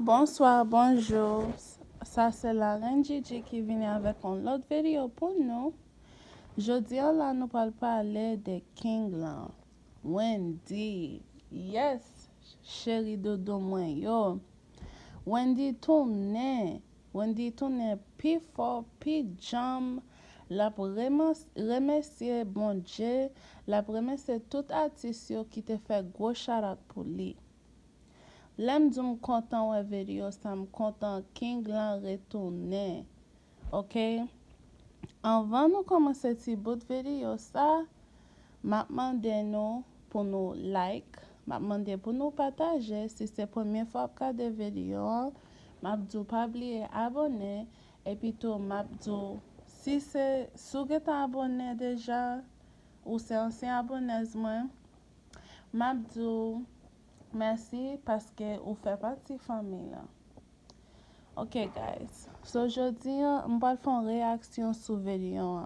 Bonsoir, bonjour. Ça, c'est la Reine Gigi qui vient avec une autre vidéo pour nous. Jeudi, là, nous allons parler de King là. Wendy. Yes, chérie dodo moi, yo. Wendy tourne. Wendy tourne pi fort, pi jam. La remercier bon Dieu. La remercier tout artiste qui te fait gros shout pour lui. Lem di m kontan wè video sa, m kontan King lan retourne. Ok? Anvan nou komanse ti bout video sa, map mande nou pou nou like, map mande pou nou pataje. Si se pwemye fwa ap kade video, map djou pabliye abone, epi tou map djou, si se sou getan abone deja, ou se ansyen abonez mwen, map djou merci parce que vous faites partie de la famille. Ok, guys. So, aujourd'hui, je vais faire une réaction sur la vidéo.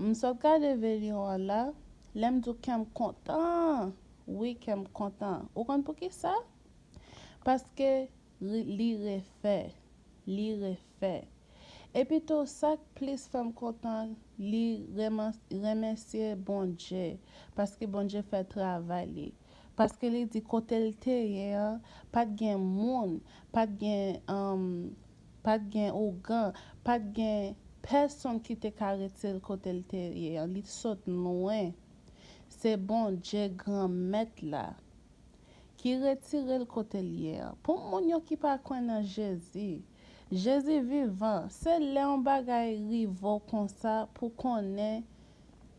Je vais regarder la vidéo là. Je vais dire que je suis content. Oui, que je suis content. Vous comprenez pour qui ça? Parce que l'y refait. Et puis, tout ça, plus je suis content, l'y remercier bon Dieu. Parce que bon Dieu fait travail. Parce que li di kote l te ye, pat gen moun, pat gen ogan, pat gen person ki te karete l kote l te ye, li sot nouen. Se bon Dje gran met la, ki retire l kote l ye. Pou moun yo ki pa kwen nan Jezi, Jezi vivan, se le an bagay rivo kon sa pou konen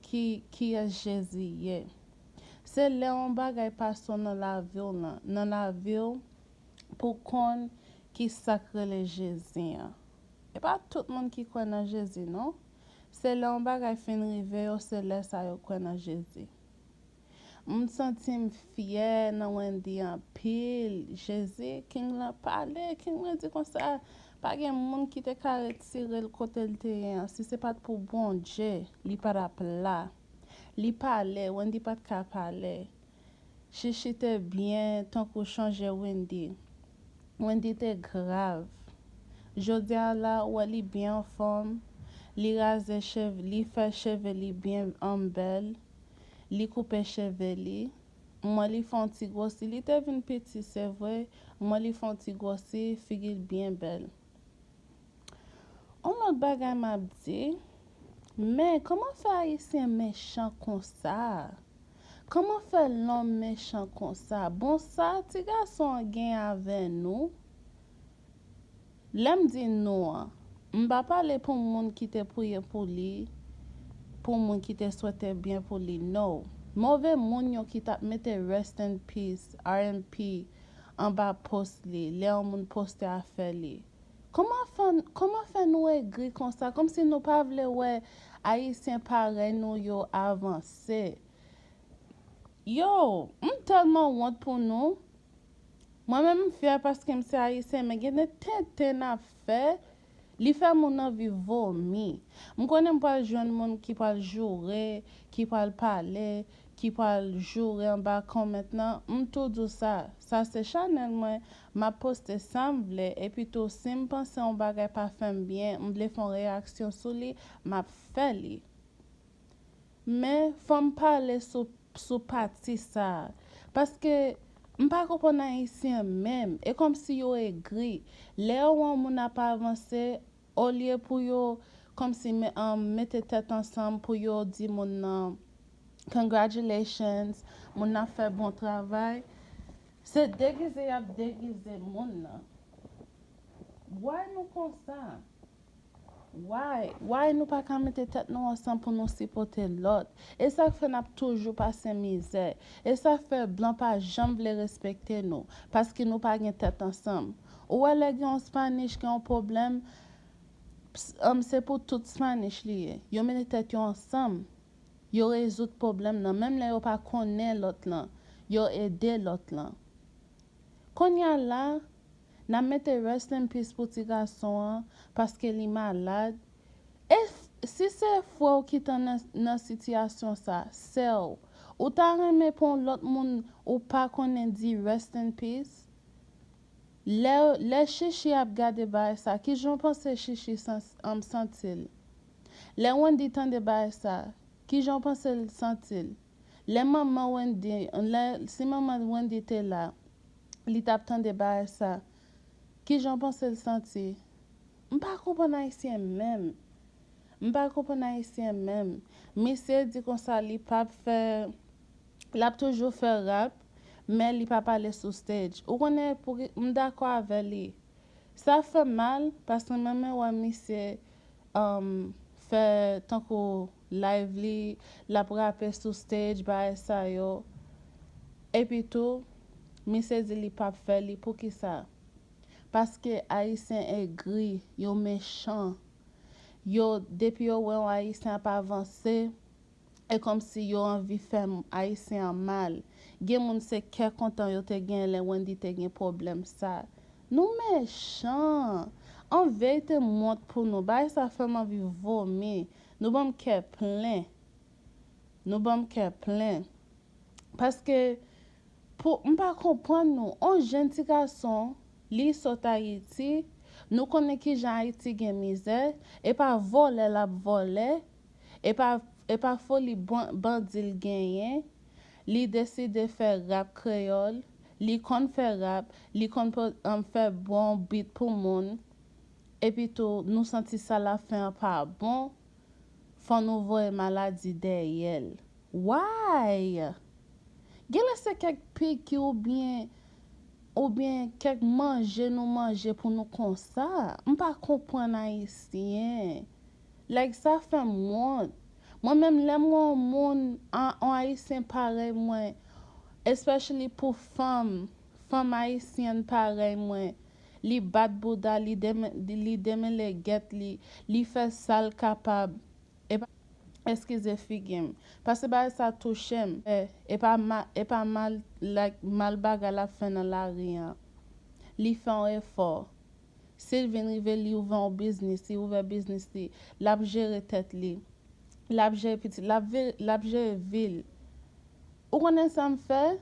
ki Jezi ye. Se le an bagay pason nan la vil pou kon ki sakre le Jezi. E pa tout moun ki kwen nan Jezi, non? Se le an bagay fin rive yo, se le sa yo kwen nan Jezi. Moun sentim fier nan Wendy an pil. Jezi, King la pale, King la di kon sa, pa gen moun ki te ka retire l kote l te yen. Si se pat pou bon Dje, li pa rap la. Li pale, Wendy pat ka pale. Chichi te bien, tan kou chanje Wendy. Wendy te grave. Jodi a la, wè li bien form. Li raze cheve, li fe cheve li bien bel. Li coupe cheve li. Mwen li fon ti gosi. Li te vin peti, se vwe. Mwen li fon ti gosi, figil bien bel. On not bagay map di. Mais comment faire Haïtien méchant comme ça? Comment faire l'homme méchant comme ça? Bon ça, ti garçon gen avec nous. L'aime dit nous. M'ba parler pour moun qui te prier pour lui, pour moun qui te souhaite bien pour lui. Non. Mauvais moun yo qui t'a mette rest in peace, RMP en bas post li, les moun poste à faire li. Comment faire nous aigri comme ça? Comme si nous pas vle ouais Haïtien pareil nous yo avancé. Yo, tellement honte pour nous. Moi-même fier parce que m'se Haïtien, mais gen tete na fait. Li fait mon envie vomi. M'konne m'pa joindre moun qui parle jouer, qui parle parler, qui parle jouer en bas comme maintenant. M'tou dou ça. Ça c'est Chanel moi. M'a posté ça m'vle et puis tout si m'pense on bagay pas fait bien, m'vle fon réaction sur li, m'a fait li. Mais faut m'parler sous parti ça parce que m'pa comprendre haïtien même et comme si yo aigri les ou moun n'a pas avancé au lieu pour yo comme si mette tête ensemble pour yo di moun congratulations moun n'a fait bon travail c'est déguisé moun. Why nous comme ça? Why nous pas qu'à mettre tête nous ensemble pour nous supporter l'autre? Et ça fait n'a toujours passer misère. Et ça fait blanc pas jamais les respecter nous parce que nous pas gain tête ensemble. Ou les gens en Spanish qui ont un problème, c'est pour tout Spanish lié. Yo mette tête yo ensemble. Yo résout problème nan même là yo pas connaît l'autre là. Yo aider l'autre là. Konya là n'a mette rest in peace pour ti garçon parce que li malade. Et si c'est fou qui dans situation ça, c'est ou ta remet pour l'autre monde ou pas connaît dit rest in peace. Le chichi ap gade ba sa, ki jon pense chichi sentil. Le Wendy tande ba sa, ki jon pense sentil. Le maman Wendy, si maman Wendy te la, li tap tande ba sa, ki jon pense senti. M'pa kompon haïtien même. M'pa kompon haïtien même. Monsieur dit comme ça, li pa fait, l'a toujours fait rap, mais li pa parler sur stage. Ou connaît pour m'dakor avec li. Ça fait mal parce que même ouais monsieur fait tant que live li, la rapper sur stage ba ça yo. Et puis tout, monsieur dit li pa fait li pour qui ça? Parce que haïtien est gris, yo méchant. Yo depuis yo ouais haïtien pas avancé, et comme si yo envie faire haïtien mal. Gen moun se ke content yo te gen le Wendy te gen problème ça. Nous méchants. En vérité monte pour nous. Bah ça fait envie vomir. Nous bon cœur plein. Nous bon cœur plein. Parce que pour m'pas comprendre nous, on jeune petit garçon, li sot Haïti, nous connaît ki jan Haïti gen misère et pas voler la voler et pas folie bandil genyen. Li décide faire rap créole, li kon faire rap, li kon faire bon beat pour moun. Et puis tout, nous senti ça la fin pas bon, faut nous voir maladie derrière. Why? Gele se kek pi ki ou bien kek manger pour nous comme ça. M'pa comprendre haïtien. Like ça fait monde. Moi-même, l'aime mon en haïtien pareil moi, especially pour femme haïtienne pareil moi. Li bat bouda, li deme le get li fait sale capable. Excusez figem. Parce que bah ça touche et pas mal like mal baga la fin dans la rien. Li fait un effort. S'il vient rive li ouvre un business, li ouvre business li, l'a gérer tête li. L'a gérer petit, l'a gérer ville. Ou connaît ça me fait?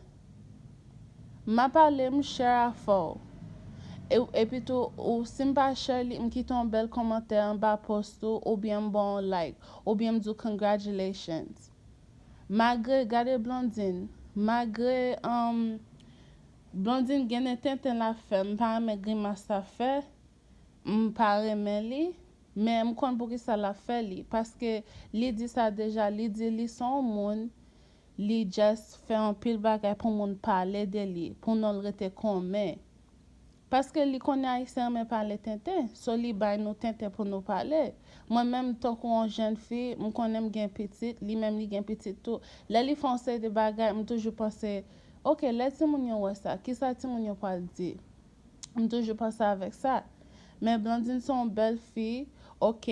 M'a parlé me share fort. Et puis tout, ou si m'pas share li, m'kite un bel commentaire en bas post ou bien bon like, ou bien m'dou congratulations. Malgré gade Blondine, malgré Blondine gen tenten la fe, m'pa reme grimace la fe, m'pa reme li, mais m'kon pou ki sa la fe li, parce que li di ça déjà, li di li son moun, li just fait un pile bagay pour moun parler de li, pour non rete konmen. Parce que li connaît haïtien mais parler tintin, so li bay nous tintin pour nous parler. Moi même tant qu'on jeune fille, me connais gen petite, li même li gen petite tout. Là li français de bagay, me toujours penser, OK, laisse moun yo wè ça, qui ça ti moun yo pas dire. Me toujours penser avec ça. Mais Blondine son belle fille, OK,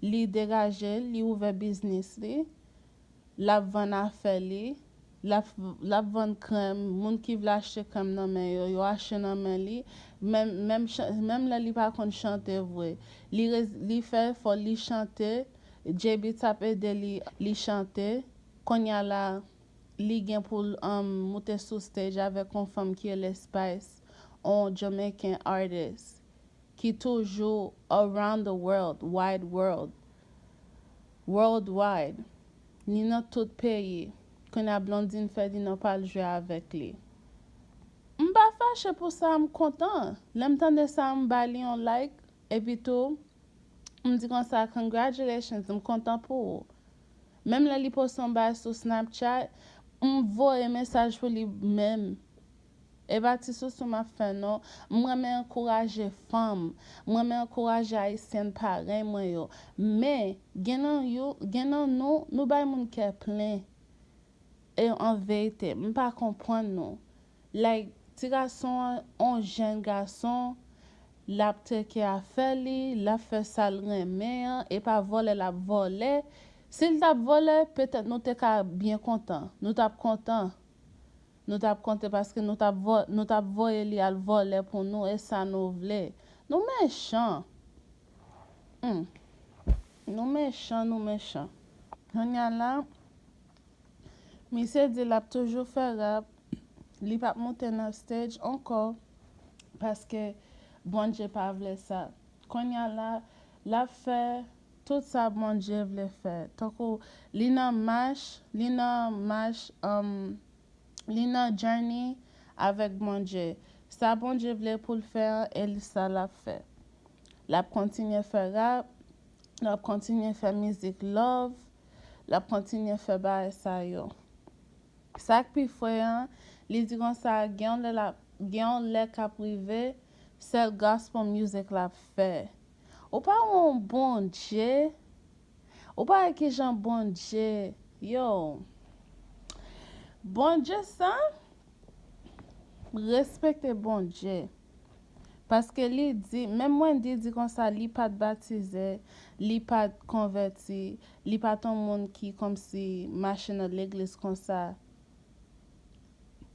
li dégagé, li ouvert business li, la vend affaire li. La vend crème, moun ki vle acheter crème nan men yo acheter nan men li, même là li pa kon chante vrai. Li fait faut li chanter, JB tap aide li chanter. Konya la li gen pour monter sur stage avec une femme qui est l'Spice, un Jamaican artist qui toujours around the world, worldwide. Ni nan tout pays. Qu'on a Blondine fait di nan pas jouer avec lui. M'pa fâché pour ça, m'content. L'aime tande ça m'ba li on like et puis tout m'di comme ça congratulations, m'content pour. Même là li poste son ba sur Snapchat, m'voie un message pour lui même. Et bâti sous ma fin non, moi me encourager femme, moi me encourager haïtienne pareil moi yo. Mais genan nous bay moun cœur plein. Et en vérité, je ne pas comprendre non. Like, petit garçon, un jeune garçon, la qui a fait li, la fait sale remè, et pas voler la voler. S'il t'a volé, peut-être nous t'es bien content. Nous t'a content. Nous t'a content parce que nous t'a volé li al voler pour nous et ça nous voulait. Nous méchants. Nous méchants. On y a là. Monsieur dit l'a toujours fait rap, li pa monter dans stage encore, parce que bon Dieu pas voulu ça. Quand y a là, la fait tout ça bon Dieu voulait faire. Donc lina journey avec bon Dieu. Ça bon Dieu voulait pour le faire et ça l'a fait. La continue faire rap, la continue faire musique love, la continue faire bail ça yo. Ça qui fait les dit comme ça gagne le cap privé, c'est gospel music la fait. Ou pas un bon Dieu, ou pas que Jean bon Dieu. Yo, bon Dieu ça, respectez bon Dieu. Parce que li dit, même moi dit comme ça, li pas baptisé, li pas converti, li pas ton monde qui comme si machine dans l'église comme ça.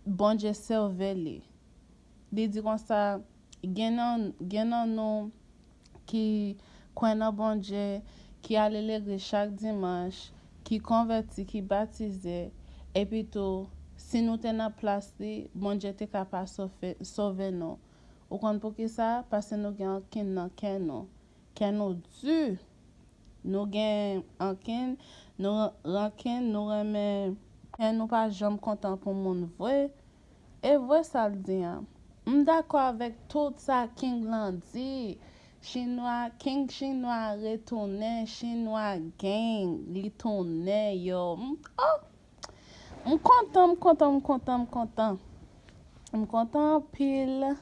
Bon Dieu serve li. Li dit comme ça, genan nous qui croient bon Dieu, qui allait l'église chaque dimanche, qui converti, qui baptisé, et puis tout, si nous sommes en place, bon Dieu est capable de sauver nous. Ou kon pour qui ça? Parce que nous avons un nan ken nous. Ken nous dû. Nous avons un ken, nous rankin, nous remet, ken nous pas jamais content pour mon vrai. Et vrai ça le dit. D'accord avec tout ça King lan dit. King chinois retourné, chinois gang, li tourné yo. Content. Content pile.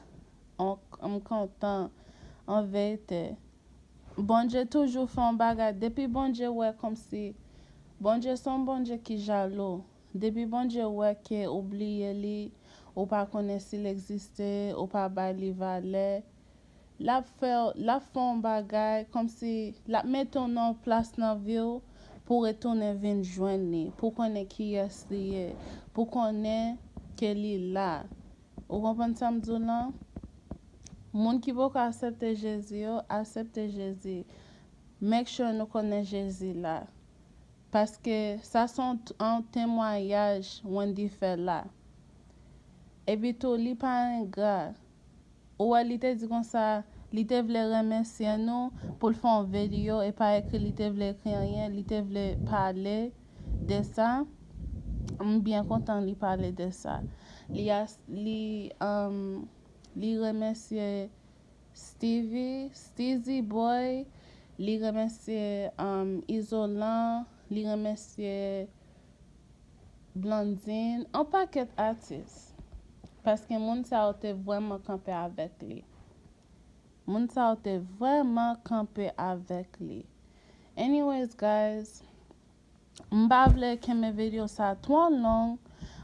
Content en vérité. Bon Dieu toujours fait un bagage. Depuis bon Dieu ouais comme si bon Dieu son bon Dieu qui jaloux. Depuis bon Dieu ouais que oublié li ou pas connaître s'il existait ou pas ba li valait. La fait un bagage comme si la mettre en place dans vie pour retourner venir joindre pour connaître qui est pour connaître que li là. Vous comprenez ça me dit là? Moun qui veut accepter Jésus, accepter Jésus. Make sure nous connaissons Jésus là. Parce que ça sont un témoignage Wendy fait là. Et puis tout, li pas un gars. Ou elle te dit comme ça, li te voulait remercier nous pour faire une vidéo et pas écrit, li te voulait écrire rien, li te voulait parler de ça. Je suis bien content de parler de ça. Li remercier Steezy Boy, li remercier Isolant, li remercier Blondine, un paquet d'artistes. Parce que moun sa ou te vraiment campé avec lui. Moun sa ou te vraiment campé avec lui. Anyways, guys, m'ba vle que mes vidéos ça trop long.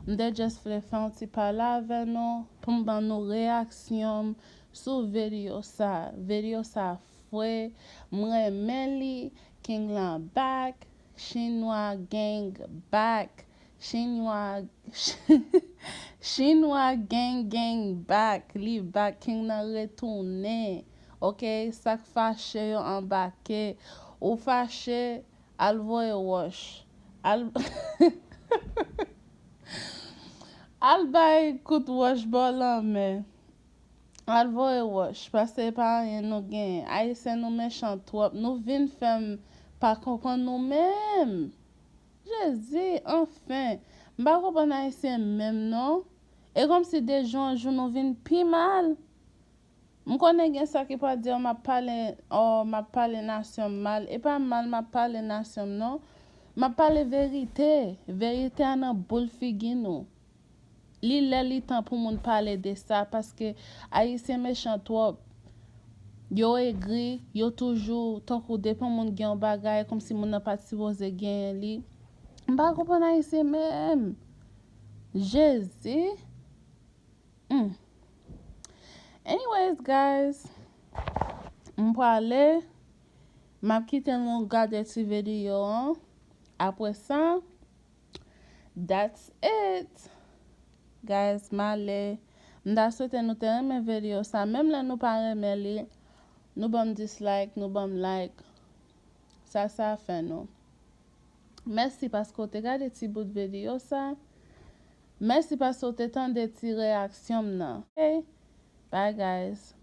M'de just vle faire un petit parler avec nous pour m'ban nos réactions sur vidéo ça. Vidéo ça fouet. M'remen li, King Lan back, Chinois gang back. Chinois gang back, li back, King Lan retourné. OK, sak fâché yo embarqué. Ou fâché, al voye wash. Al al bay kout wash bolan mais al voye wash parce que pas rien nous gain. Haïtien nous méchant trop. Nous vinn femme pas comprendre nous même. Jésus, enfin. M'ba comprendre haïtien même non. Et comme si des gens nous vinn pi mal. M'konne gen ça qui pas dire m'a parler nation mal et pas mal m'a parler nation non. M'a parler vérité en boule figi nous. Li temps pour moun parler de ça parce que haïtien méchant trop. Yo aigri, yo toujours tant qu'on dépend moun gen bagay comme si moun n'a pas supposé gen li. M'pa comprendre haïtien même. Jésus. Anyways, guys, m'parler, m'a quitté mon regarder cette vidéo. Hein? Après ça, that's it. Guys, m'aller, m'da souhaiter nous te aimer vidéo ça même là nous pas aimer li, nous bam dislike, nous bam like. Ça fait nous. Merci parce que tu regardé petit bout de vidéo ça. Merci parce que tu tant de petites réactions là. Okay? Bye guys.